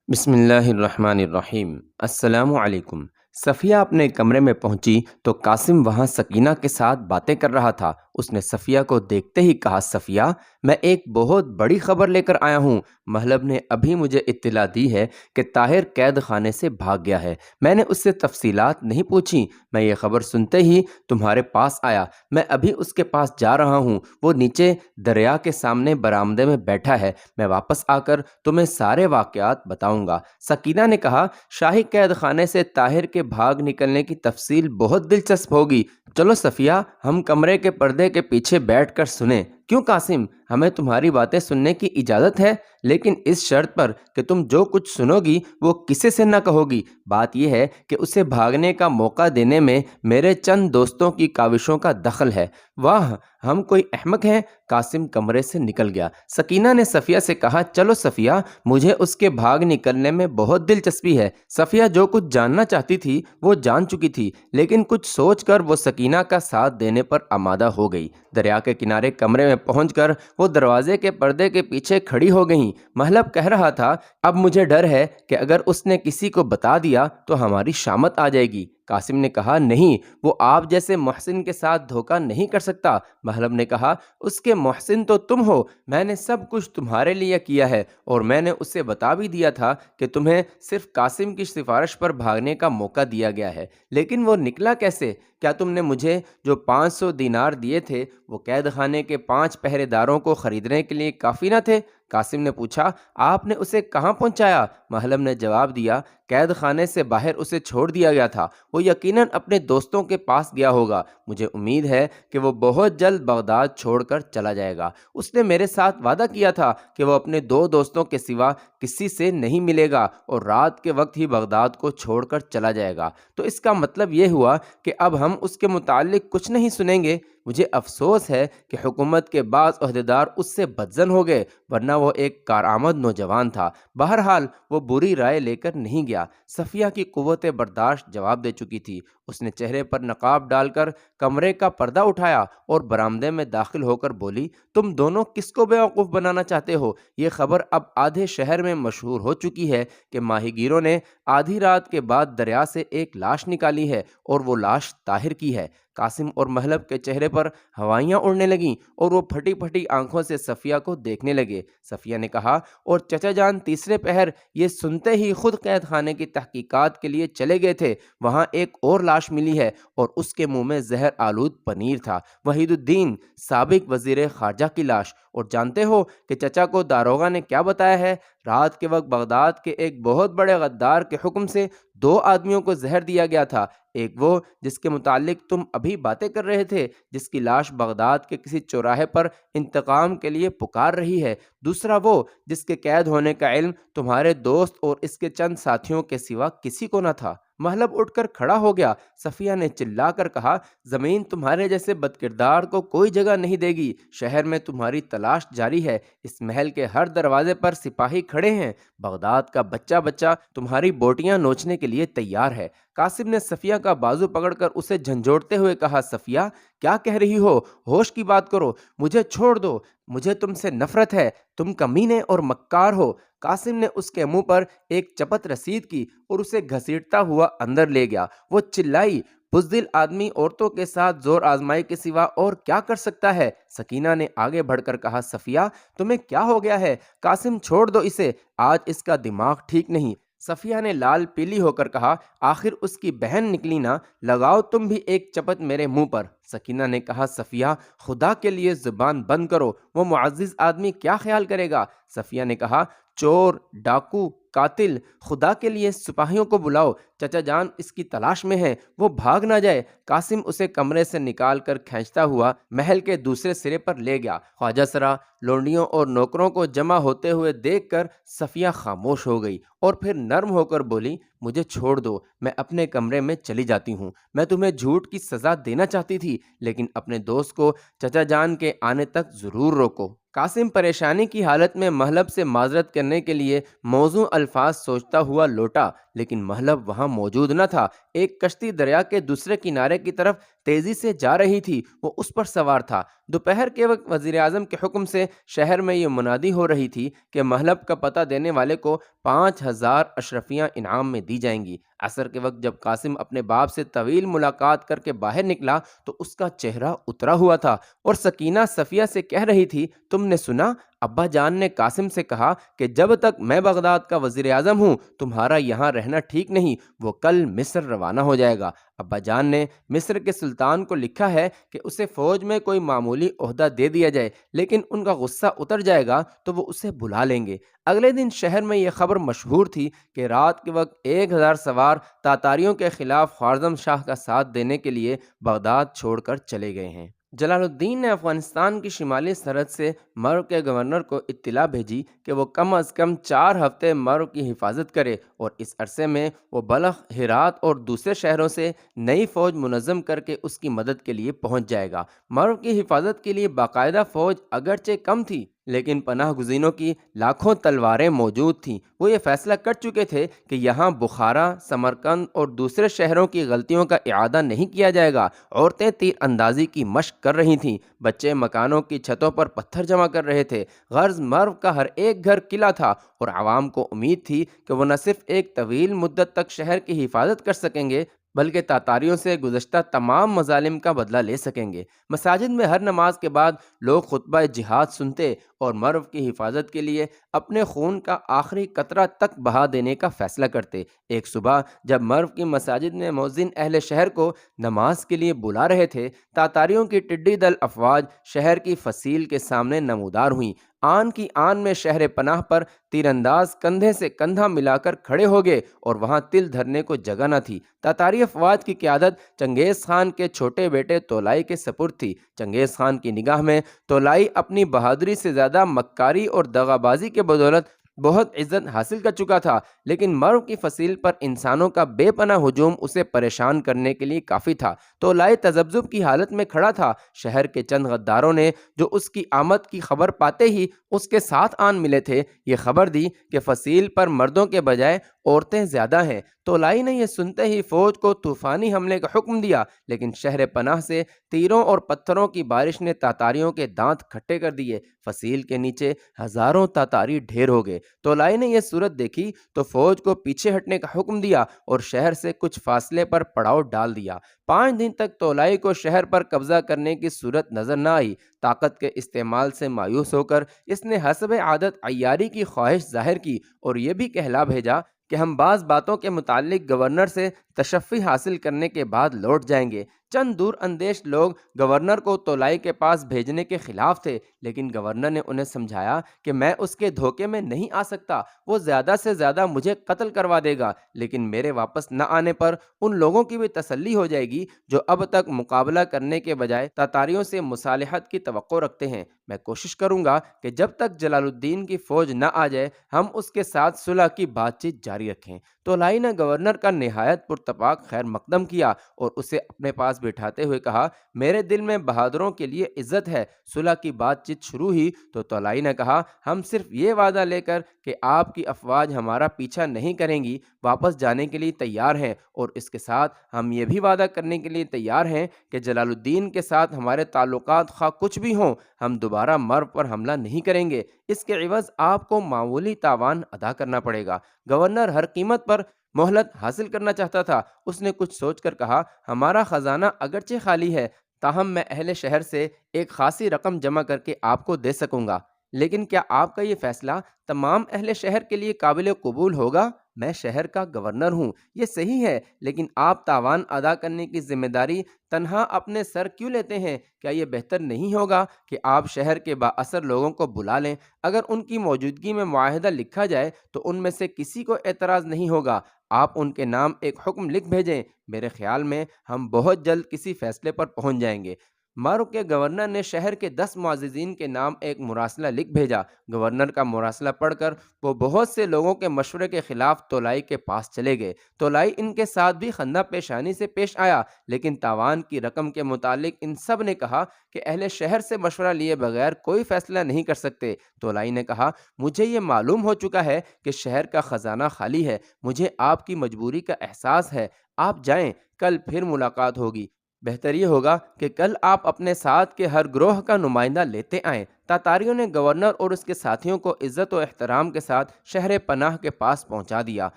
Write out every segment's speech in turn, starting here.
بسم اللہ الرحمن الرحیم۔ السلام علیکم۔ صفیہ اپنے کمرے میں پہنچی تو قاسم وہاں سکینہ کے ساتھ باتیں کر رہا تھا۔ اس نے صفیہ کو دیکھتے ہی کہا، صفیہ، میں ایک بہت بڑی خبر لے کر آیا ہوں۔ مہلب نے ابھی مجھے اطلاع دی ہے کہ طاہر قید خانے سے بھاگ گیا ہے۔ میں نے اس سے تفصیلات نہیں پوچھی، میں یہ خبر سنتے ہی تمہارے پاس آیا۔ میں ابھی اس کے پاس جا رہا ہوں، وہ نیچے دریا کے سامنے برآمدے میں بیٹھا ہے۔ میں واپس آ کر تمہیں سارے واقعات بتاؤں گا۔ سکینہ نے کہا، شاہی قید خانے سے طاہر کے بھاگ نکلنے کی تفصیل بہت دلچسپ ہوگی۔ چلو صفیہ، ہم کمرے کے پردے کے پیچھے بیٹھ کر سنیں۔ کیوں قاسم، ہمیں تمہاری باتیں سننے کی اجازت ہے، لیکن اس شرط پر کہ تم جو کچھ سنو گی وہ کسی سے نہ کہو گی۔ بات یہ ہے کہ اسے بھاگنے کا موقع دینے میں میرے چند دوستوں کی کاوشوں کا دخل ہے۔ واہ، ہم کوئی احمق ہیں۔ قاسم کمرے سے نکل گیا۔ سکینہ نے صفیہ سے کہا، چلو صفیہ، مجھے اس کے بھاگ نکلنے میں بہت دلچسپی ہے۔ صفیہ جو کچھ جاننا چاہتی تھی وہ جان چکی تھی، لیکن کچھ سوچ کر وہ سکینہ کا ساتھ دینے پر آمادہ ہو گئی۔ دریا کے کنارے کمرے میں پہنچ کر وہ دروازے کے پردے کے پیچھے کھڑی ہو گئیں۔ مہلب کہہ رہا تھا، اب مجھے ڈر ہے کہ اگر اس نے کسی کو بتا دیا تو ہماری شامت آ جائے گی۔ قاسم نے کہا، نہیں، وہ آپ جیسے محسن کے ساتھ دھوکہ نہیں کر سکتا۔ مہلب نے کہا، اس کے محسن تو تم ہو۔ میں نے سب کچھ تمہارے لیے کیا ہے، اور میں نے اسے بتا بھی دیا تھا کہ تمہیں صرف قاسم کی سفارش پر بھاگنے کا موقع دیا گیا ہے، لیکن وہ نکلا کیسے؟ کیا تم نے مجھے جو 500 دینار دیے تھے وہ قید خانے کے 5 پہرے داروں کو خریدنے کے لیے کافی نہ تھے؟ قاسم نے پوچھا، آپ نے اسے کہاں پہنچایا؟ مہلب نے جواب دیا، قید خانے سے باہر اسے چھوڑ دیا گیا تھا۔ وہ یقیناً اپنے دوستوں کے پاس گیا ہوگا۔ مجھے امید ہے کہ وہ بہت جلد بغداد چھوڑ کر چلا جائے گا۔ اس نے میرے ساتھ وعدہ کیا تھا کہ وہ اپنے 2 دوستوں کے سوا کسی سے نہیں ملے گا اور رات کے وقت ہی بغداد کو چھوڑ کر چلا جائے گا۔ تو اس کا مطلب یہ ہوا کہ اب ہم اس کے متعلق کچھ نہیں سنیں گے۔ مجھے افسوس ہے کہ حکومت کے بعض عہدیدار اس سے بدظن ہو گئے، ورنہ وہ ایک کارآمد نوجوان تھا۔ بہرحال وہ بری رائے لے کر نہیں گیا۔ صفیہ کی قوت برداشت جواب دے چکی تھی۔ اس نے چہرے پر نقاب ڈال کر کمرے کا پردہ اٹھایا اور برآمدے میں داخل ہو کر بولی، تم دونوں کس کو بیوقوف بنانا چاہتے ہو؟ یہ خبر اب آدھے شہر میں مشہور ہو چکی ہے کہ ماہی گیروں نے آدھی رات کے بعد دریا سے ایک لاش نکالی ہے، اور وہ لاش طاہر کی ہے۔ قاسم اور مہلب کے چہرے پر ہوائیاں اڑنے لگیں اور وہ پھٹی پھٹی آنکھوں سے صفیہ کو دیکھنے لگے۔ صفیہ نے کہا، اور چچا جان تیسرے پہر یہ سنتے ہی خود قید خانے کی تحقیقات کے لیے چلے گئے تھے۔ وہاں ایک اور لاش ملی ہے، اور اس کے منہ میں زہر آلود پنیر تھا۔ وحید الدین سابق وزیر خارجہ کی لاش۔ اور جانتے ہو کہ چچا کو داروغہ نے کیا بتایا ہے؟ رات کے وقت بغداد کے ایک بہت بڑے غدار کے حکم سے 2 آدمیوں کو زہر دیا گیا تھا۔ ایک وہ جس کے متعلق تم ابھی باتیں کر رہے تھے، جس کی لاش بغداد کے کسی چوراہے پر انتقام کے لیے پکار رہی ہے۔ دوسرا وہ جس کے قید ہونے کا علم تمہارے دوست اور اس کے چند ساتھیوں کے سوا کسی کو نہ تھا۔ مہلب اٹھ کر کھڑا ہو گیا۔ صفیہ نے چلا کر کہا، زمین تمہارے جیسے بدکردار کو کوئی جگہ نہیں دے گی۔ شہر میں تمہاری تلاش جاری ہے۔ اس محل کے ہر دروازے پر سپاہی کھڑے ہیں۔ بغداد کا بچہ بچہ تمہاری بوٹیاں نوچنے کے لیے تیار ہے۔ قاسم نے صفیہ کا بازو پکڑ کر اسے جھنجھوڑتے ہوئے کہا، صفیہ، کیا کہہ رہی ہو؟ ہوش کی بات کرو، مجھے چھوڑ دو، مجھے تم سے نفرت ہے، تم کمینے اور مکار ہو۔ قاسم نے اس کے منہ پر ایک چپت رسید کی اور اسے گھسیٹتا ہوا اندر لے گیا۔ وہ چلائی، بزدل آدمی عورتوں کے ساتھ زور آزمائی کے سوا اور کیا کر سکتا ہے؟ سکینہ نے آگے بڑھ کر کہا، صفیہ، تمہیں کیا ہو گیا ہے؟ قاسم، چھوڑ دو اسے، آج اس کا دماغ ٹھیک نہیں۔ صفیہ نے لال پیلی ہو کر کہا، آخر اس کی بہن نکلی نا، لگاؤ تم بھی ایک چپت میرے منہ پر۔ سکینہ نے کہا، صفیہ، خدا کے لیے زبان بند کرو، وہ معزز آدمی کیا خیال کرے گا؟ صفیہ نے کہا، چور، ڈاکو، قاتل، خدا کے لیے سپاہیوں کو بلاؤ، چچا جان اس کی تلاش میں ہے، وہ بھاگ نہ جائے۔ قاسم اسے کمرے سے نکال کر کھینچتا ہوا محل کے دوسرے سرے پر لے گیا۔ خواجہ سرا لونڈیوں اور نوکروں کو جمع ہوتے ہوئے دیکھ کر صفیہ خاموش ہو گئی، اور پھر نرم ہو کر بولی، مجھے چھوڑ دو، میں اپنے کمرے میں چلی جاتی ہوں۔ میں تمہیں جھوٹ کی سزا دینا چاہتی تھی، لیکن اپنے دوست کو چچا جان کے آنے تک ضرور روکو۔ قاسم پریشانی کی حالت میں مہلب سے معذرت کرنے کے لیے موزوں الفاظ سوچتا ہوا لوٹا، لیکن مہلب وہاں موجود نہ تھا۔ ایک کشتی دریا کے دوسرے کنارے کی طرف تیزی سے جا رہی تھی، وہ اس پر سوار تھا۔ دوپہر کے وقت وزیر اعظم کے حکم سے شہر میں یہ منادی ہو رہی تھی کہ مہلب کا پتہ دینے والے کو 5,000 اشرفیاں انعام میں دی جائیں گی۔ عصر کے وقت جب قاسم اپنے باپ سے طویل ملاقات کر کے باہر نکلا تو اس کا چہرہ اترا ہوا تھا اور سکینہ صفیہ سے کہہ رہی تھی، تم نے سنا؟ ابا جان نے قاسم سے کہا کہ جب تک میں بغداد کا وزیر اعظم ہوں تمہارا یہاں رہنا ٹھیک نہیں، وہ کل مصر روانہ ہو جائے گا۔ ابا جان نے مصر کے سلطان کو لکھا ہے کہ اسے فوج میں کوئی معمولی عہدہ دے دیا جائے، لیکن ان کا غصہ اتر جائے گا تو وہ اسے بلا لیں گے۔ اگلے دن شہر میں یہ خبر مشہور تھی کہ رات کے وقت 1,000 سوار تاتاریوں کے خلاف خوارزم شاہ کا ساتھ دینے کے لیے بغداد چھوڑ کر چلے گئے ہیں۔ جلال الدین نے افغانستان کی شمالی سرحد سے مرو کے گورنر کو اطلاع بھیجی کہ وہ کم از کم 4 ہفتے مرو کی حفاظت کرے اور اس عرصے میں وہ بلخ، ہرات اور دوسرے شہروں سے نئی فوج منظم کر کے اس کی مدد کے لیے پہنچ جائے گا۔ مرو کی حفاظت کے لیے باقاعدہ فوج اگرچہ کم تھی لیکن پناہ گزینوں کی لاکھوں تلواریں موجود تھیں۔ وہ یہ فیصلہ کر چکے تھے کہ یہاں بخارا، سمرقند اور دوسرے شہروں کی غلطیوں کا اعادہ نہیں کیا جائے گا۔ عورتیں تیر اندازی کی مشق کر رہی تھیں، بچے مکانوں کی چھتوں پر پتھر جمع کر رہے تھے۔ غرض مرو کا ہر ایک گھر قلعہ تھا اور عوام کو امید تھی کہ وہ نہ صرف ایک طویل مدت تک شہر کی حفاظت کر سکیں گے بلکہ تاتاریوں سے گزشتہ تمام مظالم کا بدلہ لے سکیں گے۔ مساجد میں ہر نماز کے بعد لوگ خطبہ جہاد سنتے اور مرو کی حفاظت کے لیے اپنے خون کا آخری قطرہ تک بہا دینے کا فیصلہ کرتے۔ ایک صبح جب مرو کی مساجد میں مؤذن اہل شہر کو نماز کے لیے بلا رہے تھے، تاتاریوں کی ٹڈی دل افواج شہر کی فصیل کے سامنے نمودار ہوئیں۔ آن کی آن میں شہر پناہ پر تیر انداز کندھے سے کندھا ملا کر کھڑے ہو گئے اور وہاں تل دھرنے کو جگہ نہ تھی۔ تاتاری افواج کی قیادت چنگیز خان کے چھوٹے بیٹے تولائی کے سپرد تھی۔ چنگیز خان کی نگاہ میں تولائی اپنی بہادری سے زیادہ مکاری اور دغا بازی کے بدولت بہت عزت حاصل کر چکا تھا، لیکن مرو کی فصیل پر انسانوں کا بے پناہ ہجوم اسے پریشان کرنے کے لیے کافی تھا۔ تولائی تذبذب کی حالت میں کھڑا تھا۔ شہر کے چند غداروں نے جو اس کی آمد کی خبر پاتے ہی اس کے ساتھ آن ملے تھے، یہ خبر دی کہ فصیل پر مردوں کے بجائے عورتیں زیادہ ہیں۔ تولائی نے یہ سنتے ہی فوج کو طوفانی حملے کا حکم دیا، لیکن شہر پناہ سے تیروں اور پتھروں کی بارش نے تاتاریوں کے دانت کھٹے کر دیے۔ فصیل کے نیچے ہزاروں تاتاری ڈھیر ہو گئے۔ تولائی نے یہ صورت دیکھی تو فوج کو پیچھے ہٹنے کا حکم دیا اور شہر سے کچھ فاصلے پر پڑاؤ ڈال دیا۔ 5 دن تک تولائی کو شہر پر قبضہ کرنے کی صورت نظر نہ آئی۔ طاقت کے استعمال سے مایوس ہو کر اس نے حسب عادت عیاری کی خواہش ظاہر کی اور یہ بھی کہلا بھیجا کہ ہم بعض باتوں کے متعلق گورنر سے تشفی حاصل کرنے کے بعد لوٹ جائیں گے۔ چند دور اندیش لوگ گورنر کو تولائی کے پاس بھیجنے کے خلاف تھے، لیکن گورنر نے انہیں سمجھایا کہ میں اس کے دھوکے میں نہیں آ سکتا، وہ زیادہ سے زیادہ مجھے قتل کروا دے گا، لیکن میرے واپس نہ آنے پر ان لوگوں کی بھی تسلی ہو جائے گی جو اب تک مقابلہ کرنے کے بجائے تاتاریوں سے مصالحت کی توقع رکھتے ہیں۔ میں کوشش کروں گا کہ جب تک جلال الدین کی فوج نہ آ جائے ہم اس کے ساتھ صلح کی بات چیت جاری رکھیں۔ تولائی نے گورنر کا نہایت پرتپاک خیر مقدم کیا اور اسے اپنے پاس بٹھاتے ہوئے کہا، میرے دل میں بہادروں کے لیے عزت ہے۔ صلح کی بات چیت شروع ہوئی تو تولائی نے کہا، ہم صرف یہ وعدہ لے کر کہ آپ کی افواج ہمارا پیچھا نہیں کریں گی واپس جانے کے لیے تیار ہیں، اور اس کے ساتھ ہم یہ بھی وعدہ کرنے کے لیے تیار ہیں کہ جلال الدین کے ساتھ ہمارے تعلقات خواہ کچھ بھی ہوں ہم دوبارہ مرو پر حملہ نہیں کریں گے۔ اس کے عوض آپ کو معمولی تاوان ادا کرنا پڑے گا۔ گورنر ہر قیمت پر مہلت حاصل کرنا چاہتا تھا۔ اس نے کچھ سوچ کر کہا، ہمارا خزانہ اگرچہ خالی ہے تاہم میں اہل شہر سے ایک خاصی رقم جمع کر کے آپ کو دے سکوں گا، لیکن کیا آپ کا یہ فیصلہ تمام اہل شہر کے لیے قابل قبول ہوگا؟ میں شہر کا گورنر ہوں، یہ صحیح ہے، لیکن آپ تاوان ادا کرنے کی ذمہ داری تنہا اپنے سر کیوں لیتے ہیں؟ کیا یہ بہتر نہیں ہوگا کہ آپ شہر کے با اثر لوگوں کو بلا لیں؟ اگر ان کی موجودگی میں معاہدہ لکھا جائے تو ان میں سے کسی کو اعتراض نہیں ہوگا۔ آپ ان کے نام ایک حکم لکھ بھیجیں، میرے خیال میں ہم بہت جلد کسی فیصلے پر پہنچ جائیں گے۔ مارو کے گورنر نے شہر کے 10 معززین کے نام ایک مراسلہ لکھ بھیجا۔ گورنر کا مراسلہ پڑھ کر وہ بہت سے لوگوں کے مشورے کے خلاف تولائی کے پاس چلے گئے۔ تولائی ان کے ساتھ بھی خندہ پیشانی سے پیش آیا، لیکن تاوان کی رقم کے متعلق ان سب نے کہا کہ اہل شہر سے مشورہ لیے بغیر کوئی فیصلہ نہیں کر سکتے۔ تولائی نے کہا، مجھے یہ معلوم ہو چکا ہے کہ شہر کا خزانہ خالی ہے، مجھے آپ کی مجبوری کا احساس ہے، آپ جائیں، کل پھر ملاقات ہوگی۔ بہتر یہ ہوگا کہ کل آپ اپنے ساتھ کے ہر گروہ کا نمائندہ لیتے آئیں۔ تاتاریوں نے گورنر اور اس کے ساتھیوں کو عزت و احترام کے ساتھ شہر پناہ کے پاس پہنچا دیا۔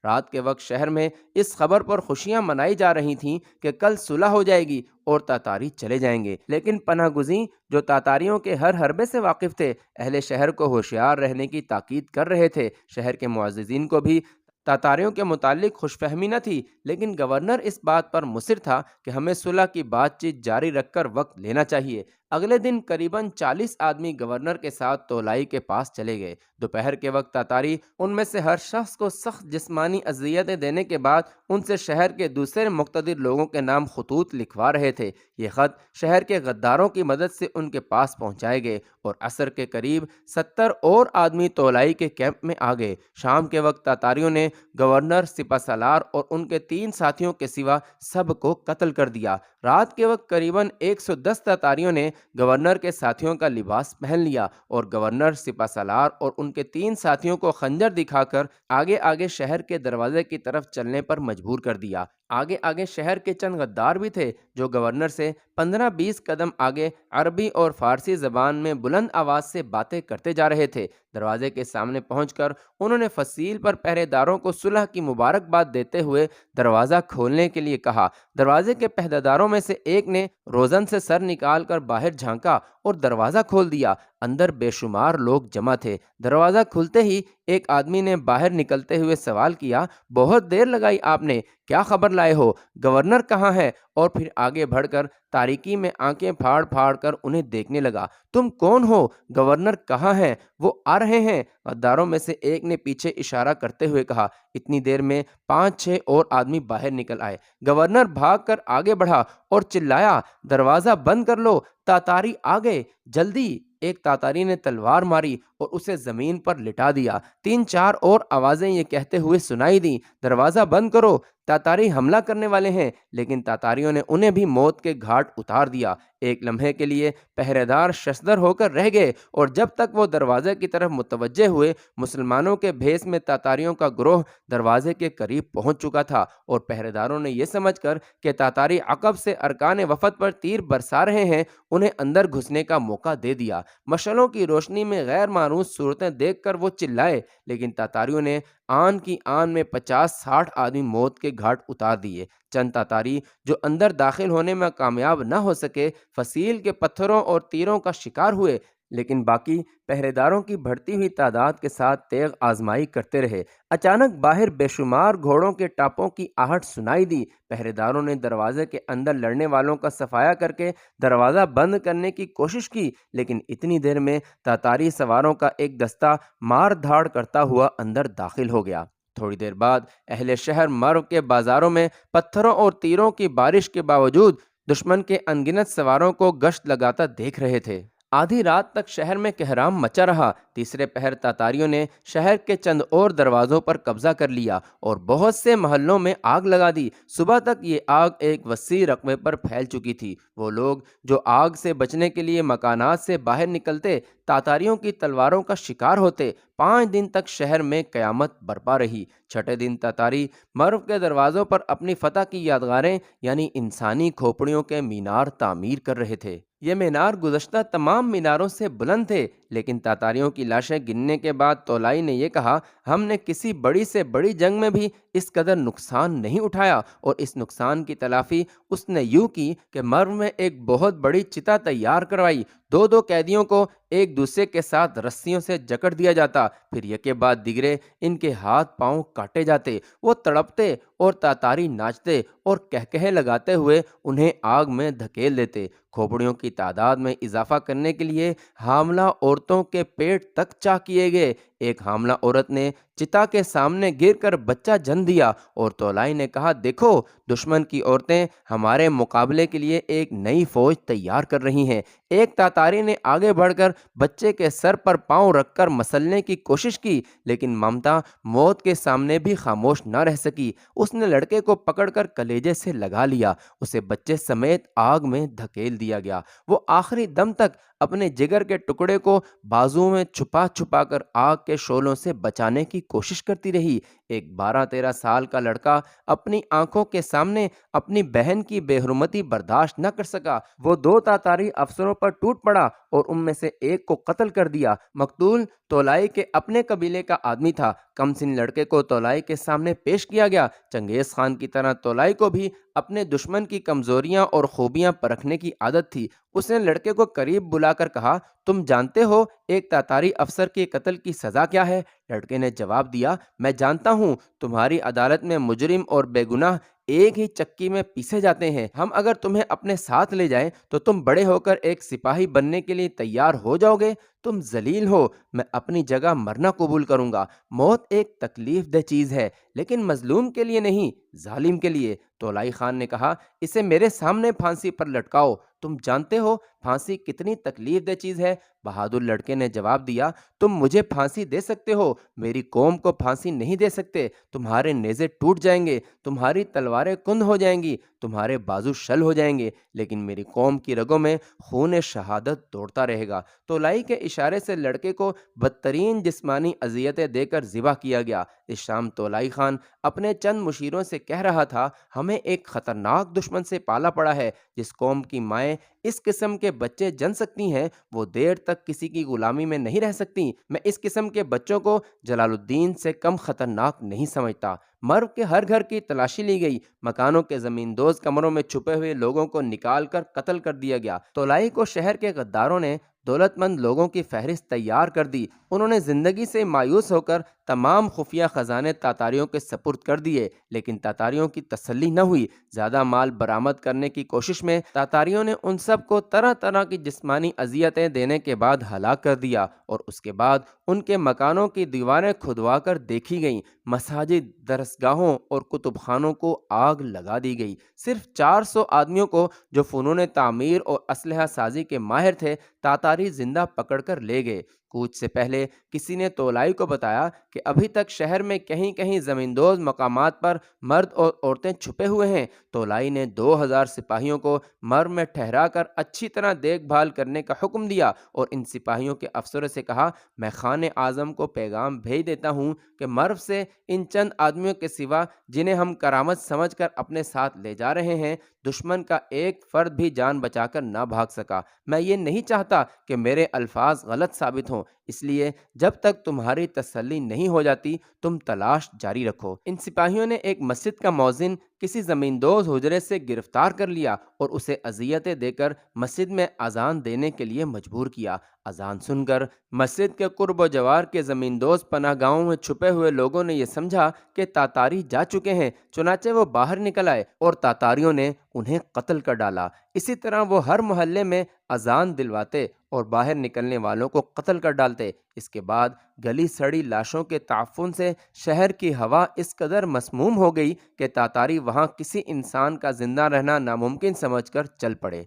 رات کے وقت شہر میں اس خبر پر خوشیاں منائی جا رہی تھیں کہ کل صلح ہو جائے گی اور تاتاری چلے جائیں گے، لیکن پناہ گزین جو تاتاریوں کے ہر حربے سے واقف تھے، اہل شہر کو ہوشیار رہنے کی تاکید کر رہے تھے۔ شہر کے معززین کو بھی تاتاریوں کے متعلق خوش فہمی نہ تھی، لیکن گورنر اس بات پر مصر تھا کہ ہمیں صلح کی بات چیت جاری رکھ کر وقت لینا چاہیے۔ اگلے دن قریباً 40 آدمی گورنر کے ساتھ تولائی کے پاس چلے گئے۔ دوپہر کے وقت تاتاری ان میں سے ہر شخص کو سخت جسمانی اذیتیں دینے کے بعد ان سے شہر کے دوسرے مقتدر لوگوں کے نام خطوط لکھوا رہے تھے۔ یہ خط شہر کے غداروں کی مدد سے ان کے پاس پہنچائے گئے اور عصر کے قریب 70 اور آدمی تولائی کے کیمپ میں آ گئے۔ شام کے وقت تاتاریوں نے گورنر، سپہ سالار اور ان کے 3 ساتھیوں کے سوا سب کو قتل کر دیا۔ رات کے وقت قریباً 110 تاتاریوں نے گورنر کے ساتھیوں کا لباس پہن لیا اور گورنر، سپہ سالار اور ان کے 3 ساتھیوں کو خنجر دکھا کر آگے آگے شہر کے دروازے کی طرف چلنے پر مجبور کر دیا۔ آگے آگے شہر کے چند غدار بھی تھے جو گورنر سے 15-20 قدم آگے عربی اور فارسی زبان میں بلند آواز سے باتیں کرتے جا رہے تھے۔ دروازے کے سامنے پہنچ کر انہوں نے فصیل پر پہرے داروں کو صلح کی مبارکباد دیتے ہوئے دروازہ کھولنے کے لیے کہا۔ دروازے کے پہرے داروں میں سے ایک نے روزن سے سر نکال کر باہر جھانکا اور دروازہ کھول دیا۔ اندر بے شمار لوگ جمع تھے۔ دروازہ کھلتے ہی ایک آدمی نے باہر نکلتے ہوئے سوال کیا، بہت دیر لگائی آپ نے، کیا خبر لائے ہو؟ گورنر کہاں ہے؟ اور پھر آگے بڑھ کر تاریکی میں آنکھیں پھاڑ پھاڑ کر انہیں دیکھنے لگا۔ تم کون ہو؟ گورنر کہاں ہیں؟ وہ آ رہے ہیں، غداروں میں سے ایک نے پیچھے اشارہ کرتے ہوئے کہا۔ اتنی دیر میں 5-6 اور آدمی باہر نکل آئے۔ گورنر بھاگ کر آگے بڑھا اور چلایا، دروازہ بند کر لو، تاتاری آ گئے، جلدی! ایک تاتاری نے تلوار ماری اور اسے زمین پر لٹا دیا۔ 3-4 اور آوازیں یہ کہتے ہوئے سنائی دیں، دروازہ بند کرو، تاتاری حملہ کرنے والے ہیں، لیکن تاتاریوں نے انہیں بھی موت کے گھاٹ اتار دیا۔ ایک لمحے کے لیے پہرے دار ششدر ہو کر رہ گئے اور جب تک وہ دروازے کی طرف متوجہ ہوئے، مسلمانوں کے بھیس میں تاتاریوں کا گروہ دروازے کے قریب پہنچ چکا تھا اور پہرے داروں نے یہ سمجھ کر کہ تاتاری عقب سے ارکان وفد پر تیر برسا رہے ہیں، انہیں اندر گھسنے کا موقع دے دیا۔ مشعلوں کی روشنی میں غیر معروض صورتیں دیکھ کر وہ چلائے، لیکن تاتاریوں نے آن کی آن میں 50-60 آدمی موت کے گھاٹ اتار دیے۔ چند تاتاری جو اندر داخل ہونے میں کامیاب نہ ہو سکے، فصیل کے پتھروں اور تیروں کا شکار ہوئے، لیکن باقی پہرے داروں کی بڑھتی ہوئی تعداد کے ساتھ تیغ آزمائی کرتے رہے۔ اچانک باہر بے شمار گھوڑوں کے ٹاپوں کی آہٹ سنائی دی۔ پہرے داروں نے دروازے کے اندر لڑنے والوں کا صفایا کر کے دروازہ بند کرنے کی کوشش کی، لیکن اتنی دیر میں تاتاری سواروں کا ایک دستہ مار دھاڑ کرتا ہوا اندر داخل ہو گیا۔ تھوڑی دیر بعد اہل شہر مرو کے بازاروں میں پتھروں اور تیروں کی بارش کے باوجود دشمن کے انگنت سواروں کو گشت لگاتا دیکھ رہے تھے۔ آدھی رات تک شہر میں کہرام مچا رہا۔ تیسرے پہر تاتاریوں نے شہر کے چند اور دروازوں پر قبضہ کر لیا اور بہت سے محلوں میں آگ لگا دی۔ صبح تک یہ آگ ایک وسیع رقبے پر پھیل چکی تھی۔ وہ لوگ جو آگ سے بچنے کے لیے مکانات سے باہر نکلتے، تاتاریوں کی تلواروں کا شکار ہوتے۔ 5 دن تک شہر میں قیامت برپا رہی۔ چھٹے دن تاتاری مرو کے دروازوں پر اپنی فتح کی یادگاریں یعنی انسانی کھوپڑیوں کے مینار تعمیر کر رہے تھے۔ یہ مینار گزشتہ تمام میناروں سے بلند تھے، لیکن تاتاریوں کی لاشیں گننے کے بعد تولائی نے یہ کہا، ہم نے کسی بڑی سے بڑی جنگ میں بھی اس قدر نقصان نہیں اٹھایا، اور اس نقصان کی تلافی اس نے یوں کی کہ مرو میں ایک بہت بڑی چتا تیار کروائی، دو دو قیدیوں کو ایک دوسرے کے ساتھ رسیوں سے جکڑ دیا جاتا، پھر یکے بعد دیگرے ان کے ہاتھ پاؤں کاٹے جاتے۔ وہ تڑپتے اور تاتاری ناچتے اور کہکہے لگاتے ہوئے انہیں آگ میں دھکیل دیتے۔ کھوپڑیوں کی تعداد میں اضافہ کرنے کے لیے حاملہ عورتوں کے پیٹ تک چاک کیے گئے۔ ایک حاملہ عورت نے چتا کے سامنے گر کر بچہ جن دیا اور تولائی نے کہا، دیکھو دشمن کی عورتیں ہمارے مقابلے کے لیے ایک نئی فوج تیار کر رہی ہیں۔ ایک تاتاری نے آگے بڑھ کر بچے کے سر پر پاؤں رکھ کر مسلنے کی کوشش کی، لیکن ممتا موت کے سامنے بھی خاموش نہ رہ سکی۔ اس نے لڑکے کو پکڑ کر کلیجے سے لگا لیا، اسے بچے سمیت آگ میں دھکیل دیا گیا۔ وہ آخری دم تک اپنے جگر کے ٹکڑے کو بازو میں چھپا چھپا کر آگ کے شعلوں سے بچانے کی کوشش کرتی رہی۔ ایک 12-13 سال کا لڑکا اپنی آنکھوں کے سامنے اپنی بہن کی بے حرمتی برداشت نہ کر سکا۔ وہ دو تاتاری افسروں پر ٹوٹ پڑا اور ان میں سے ایک کو قتل کر دیا۔ مقتول تولائی کے اپنے قبیلے کا آدمی تھا۔ کم سن لڑکے کو تولائی کے سامنے پیش کیا گیا۔ چنگیز خان کی طرح تولائی کو بھی اپنے دشمن کی کمزوریاں اور خوبیاں پرکھنے کی عادت تھی۔ اس نے لڑکے کو قریب بلا کر کہا، تم جانتے ہو ایک تاتاری افسر کے قتل کی سزا کیا ہے؟ لڑکے نے جواب دیا، میں جانتا ہوں، تمہاری عدالت میں مجرم اور بے گناہ ایک ہی چکی میں پیسے جاتے ہیں۔ ہم اگر تمہیں اپنے ساتھ لے جائیں تو تم بڑے ہو کر ایک سپاہی بننے کے لیے تیار ہو جاؤ گے۔ تم ذلیل ہو، میں اپنی جگہ مرنا قبول کروں گا۔ موت ایک تکلیف دہ چیز ہے، لیکن مظلوم کے لیے نہیں، ظالم کے لیے۔ تولائی خان نے کہا، اسے میرے سامنے پھانسی پر لٹکاؤ۔ تم جانتے ہو پھانسی کتنی تکلیف دہ چیز ہے؟ بہادر لڑکے نے جواب دیا، تم مجھے پھانسی دے سکتے ہو، میری قوم کو پھانسی نہیں دے سکتے۔ تمہارے نیزے ٹوٹ جائیں گے، تمہاری تلواریں کند ہو جائیں گی، تمہارے بازو شل ہو جائیں گے، لیکن میری قوم کی رگوں میں خون شہادت دوڑتا رہے گا۔ تولائی کے اشارے سے لڑکے کو بدترین جسمانی اذیتیں دے کر ذبح کیا گیا۔ اس شام تولائی خان اپنے چند مشیروں سے کہہ رہا تھا، ہمیں ایک خطرناک دشمن سے پالا پڑا ہے۔ جس قوم کی مائیں اس قسم کے بچے جن سکتی ہیں وہ دیر تک کسی کی غلامی میں نہیں رہ سکتی۔ میں اس قسم کے بچوں کو جلال الدین سے کم خطرناک نہیں سمجھتا۔ مرو کے ہر گھر کی تلاشی لی گئی، مکانوں کے زمیندوز کمروں میں چھپے ہوئے لوگوں کو نکال کر قتل کر دیا گیا۔ تولائی کو شہر کے غداروں نے دولت مند لوگوں کی فہرست تیار کر دی۔ انہوں نے زندگی سے مایوس ہو کر تمام خفیہ خزانے تاتاریوں کے سپرد کر دیے، لیکن تاتاریوں کی تسلی نہ ہوئی۔ زیادہ مال برآمد کرنے کی کوشش میں تاتاریوں نے ان سب کو طرح طرح کی جسمانی اذیتیں دینے کے بعد ہلاک کر دیا، اور اس کے بعد ان کے مکانوں کی دیواریں کھدوا کر دیکھی گئیں۔ مساجد، درسگاہوں اور کتب خانوں کو آگ لگا دی گئی۔ صرف 400 آدمیوں کو جو فنون تعمیر اور اسلحہ سازی کے ماہر تھے تاتاری زندہ پکڑ کر لے گئے۔ کوچ سے پہلے کسی نے تولائی کو بتایا کہ ابھی تک شہر میں کہیں کہیں زمیندوز مقامات پر مرد اور عورتیں چھپے ہوئے ہیں۔ تولائی نے 2000 سپاہیوں کو مرو میں ٹھہرا کر اچھی طرح دیکھ بھال کرنے کا حکم دیا، اور ان سپاہیوں کے افسروں سے کہا، میں خان اعظم کو پیغام بھیج دیتا ہوں کہ مرو سے ان چند آدمیوں کے سوا جنہیں ہم کرامت سمجھ کر اپنے ساتھ لے جا رہے ہیں، دشمن کا ایک فرد بھی جان بچا کر نہ بھاگ سکا۔ میں یہ نہیں چاہتا کہ میرے الفاظ غلط ثابت ہوں، اس لیے جب تک تمہاری تسلی نہیں ہو جاتی تم تلاش جاری رکھو۔ ان سپاہیوں نے ایک مسجد کا مؤذن کسی زمیندوز حجرے سے گرفتار کر لیا اور اسے اذیتیں دے کر مسجد میں اذان دینے کے لیے مجبور کیا۔ اذان سن کر مسجد کے قرب و جوار کے زمیندوز پناہ گاہوں میں چھپے ہوئے لوگوں نے یہ سمجھا کہ تاتاری جا چکے ہیں، چنانچہ وہ باہر نکل آئے اور تاتاریوں نے انہیں قتل کر ڈالا۔ اسی طرح وہ ہر محلے میں اذان دلواتے اور باہر نکلنے والوں کو قتل کر ڈالتے۔ اس کے بعد گلی سڑی لاشوں کے تعفن سے شہر کی ہوا اس قدر مسموم ہو گئی کہ تاتاری وہاں کسی انسان کا زندہ رہنا ناممکن سمجھ کر چل پڑے۔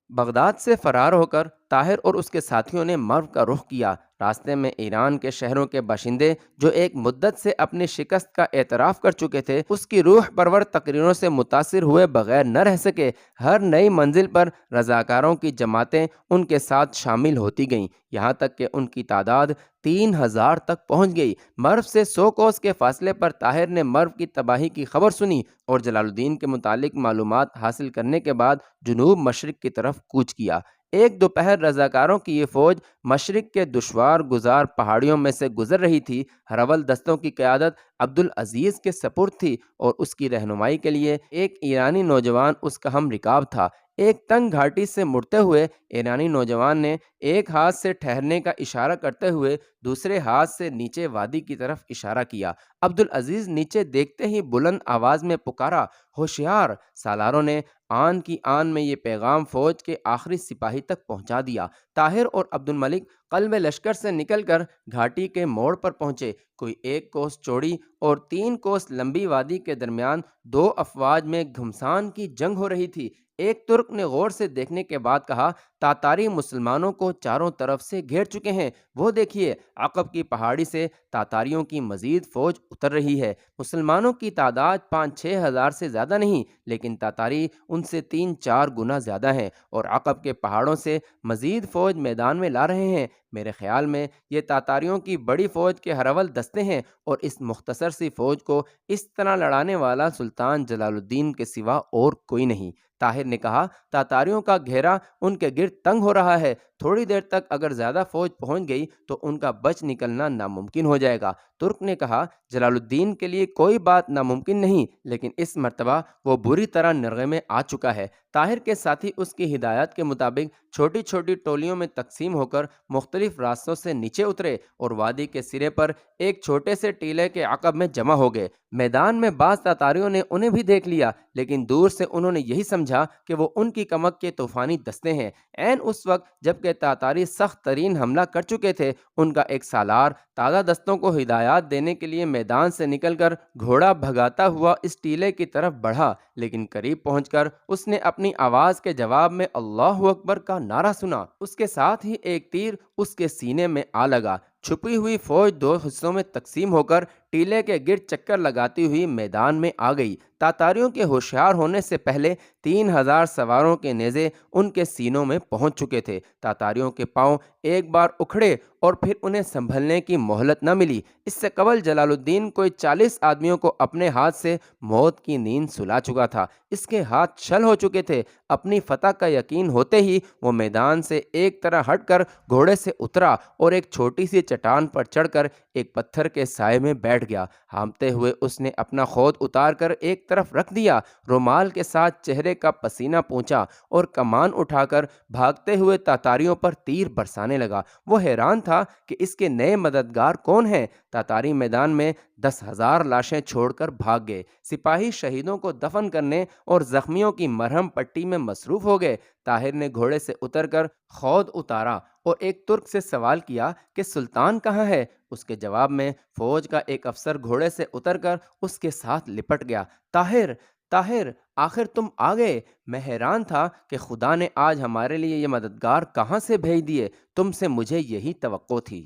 بغداد سے فرار ہو کر طاہر اور اس کے ساتھیوں نے مرو کا رخ کیا۔ راستے میں ایران کے شہروں کے باشندے جو ایک مدت سے اپنی شکست کا اعتراف کر چکے تھے، اس کی روح پرور تقریروں سے متاثر ہوئے بغیر نہ رہ سکے۔ ہر نئی منزل پر رضاکاروں کی جماعتیں ان کے ساتھ شامل ہوتی گئیں، یہاں تک کہ ان کی تعداد 3000 تک پہنچ گئی۔ مرو سے 100 کوس کے فاصلے پر طاہر نے مرو کی تباہی کی خبر سنی اور جلال الدین کے متعلق معلومات حاصل کرنے کے بعد جنوب مشرق کی طرف کوچ کیا۔ ایک دوپہر رضاکاروں کی یہ فوج مشرق کے دشوار گزار پہاڑیوں میں سے گزر رہی تھی۔ ہرول دستوں کی قیادت عبدالعزیز کے سپرد تھی اور اس کی رہنمائی کے لیے ایک ایرانی نوجوان اس کا ہم رکاب تھا۔ ایک تنگ گھاٹی سے مڑتے ہوئے ایرانی نوجوان نے ایک ہاتھ سے ٹھہرنے کا اشارہ کرتے ہوئے دوسرے ہاتھ سے نیچے وادی کی طرف اشارہ کیا۔ عبدالعزیز نیچے دیکھتے ہی بلند آواز میں پکارا، ہوشیار! سالاروں نے آن کی آن میں یہ پیغام فوج کے آخری سپاہی تک پہنچا دیا۔ طاہر اور عبد الملک قلب لشکر سے نکل کر گھاٹی کے موڑ پر پہنچے۔ کوئی 1 کوس چوڑی اور 3 کوس لمبی وادی کے درمیان دو افواج میں گھمسان کی جنگ ہو رہی تھی۔ ایک ترک نے غور سے دیکھنے کے بعد کہا، تاتاری مسلمانوں کو چاروں طرف سے گھیر چکے ہیں، وہ دیکھیے عقب کی پہاڑی سے تاتاریوں کی مزید فوج اتر رہی ہے۔ مسلمانوں کی تعداد 5-6 ہزار سے زیادہ نہیں، لیکن تاتاری ان سے 3-4 گنا زیادہ ہیں اور عقب کے پہاڑوں سے مزید فوج میدان میں لا رہے ہیں۔ میرے خیال میں یہ تاتاریوں کی بڑی فوج کے ہرول دستے ہیں اور اس مختصر سی فوج کو اس طرح لڑانے والا سلطان جلال الدین کے سوا اور کوئی نہیں۔ طاہر نے کہا، تاتاریوں کا گھیرا ان کے گرد تنگ ہو رہا ہے، تھوڑی دیر تک اگر زیادہ فوج پہنچ گئی تو ان کا بچ نکلنا ناممکن ہو جائے گا۔ ترک نے کہا، جلال الدین کے لیے کوئی بات ناممکن نہیں، لیکن اس مرتبہ وہ بری طرح نرغے میں آ چکا ہے۔ طاہر کے ساتھی اس کی ہدایت کے مطابق چھوٹی چھوٹی ٹولیوں میں تقسیم ہو کر مختلف راستوں سے نیچے اترے اور وادی کے سرے پر ایک چھوٹے سے ٹیلے کے عقب میں جمع ہو گئے۔ میدان میں بعض تاتاریوں نے انہیں بھی دیکھ لیا، لیکن دور سے انہوں نے یہی سمجھا کہ وہ ان کی کمک کے طوفانی دستے ہیں۔ عین اس وقت جب کہ تاتاری سخت ترین حملہ کر چکے تھے، ان کا ایک سالار تازہ دستوں کو ہدایات دینے کے لیے میدان سے نکل کر گھوڑا بھگاتا ہوا اس ٹیلے کی طرف بڑھا، لیکن قریب پہنچ کر اس نے اپنی آواز کے جواب میں اللہ اکبر کا نعرہ سنا۔ اس کے ساتھ ہی ایک تیر اس کے سینے میں آ لگا۔ چھپی ہوئی فوج دو حصوں میں تقسیم ہو کر ٹیلے کے گرد چکر لگاتی ہوئی میدان میں آ گئی۔ تاتاریوں کے ہوشیار ہونے سے پہلے 3,000 سواروں کے نیزے ان کے سینوں میں پہنچ چکے تھے۔ تاتاریوں کے پاؤں ایک بار اکھڑے اور پھر انہیں سنبھلنے کی مہلت نہ ملی۔ اس سے قبل جلال الدین کوئی 40 آدمیوں کو اپنے ہاتھ سے موت کی نیند سلا چکا تھا۔ اس کے ہاتھ چھل ہو چکے تھے۔ اپنی فتح کا یقین ہوتے ہی وہ میدان سے ایک طرح ہٹ کر گھوڑے سے اترا اور ایک چھوٹی سی چٹان پر چڑھ کر ایک پتھر کے سائے میں بیٹھ گیا۔ ہانپتے ہوئے اس نے اپنا خود اتار کر ایک طرف رکھ دیا، رومال کے ساتھ چہرے کا پسینہ پونچھا اور کمان اٹھا کر بھاگتے ہوئے تاتاریوں پر تیر برسانے لگا۔ وہ حیران تھا کہ اس کے نئے مددگار کون ہیں۔ تاتاری میدان میں 10,000 لاشیں چھوڑ کر بھاگ گئے۔ سپاہی شہیدوں کو دفن کرنے اور زخمیوں کی مرہم پٹی میں مصروف ہو گئے۔ طاہر نے گھوڑے سے اتر کر خود اتارا اور ایک ترک سے سوال کیا کہ سلطان کہاں ہے؟ اس کے جواب میں فوج کا ایک افسر گھوڑے سے اتر کر اس کے ساتھ لپٹ گیا۔ طاہر، طاہر، آخر تم آ گئے! میں حیران تھا کہ خدا نے آج ہمارے لیے یہ مددگار کہاں سے بھیج دیے، تم سے مجھے یہی توقع تھی۔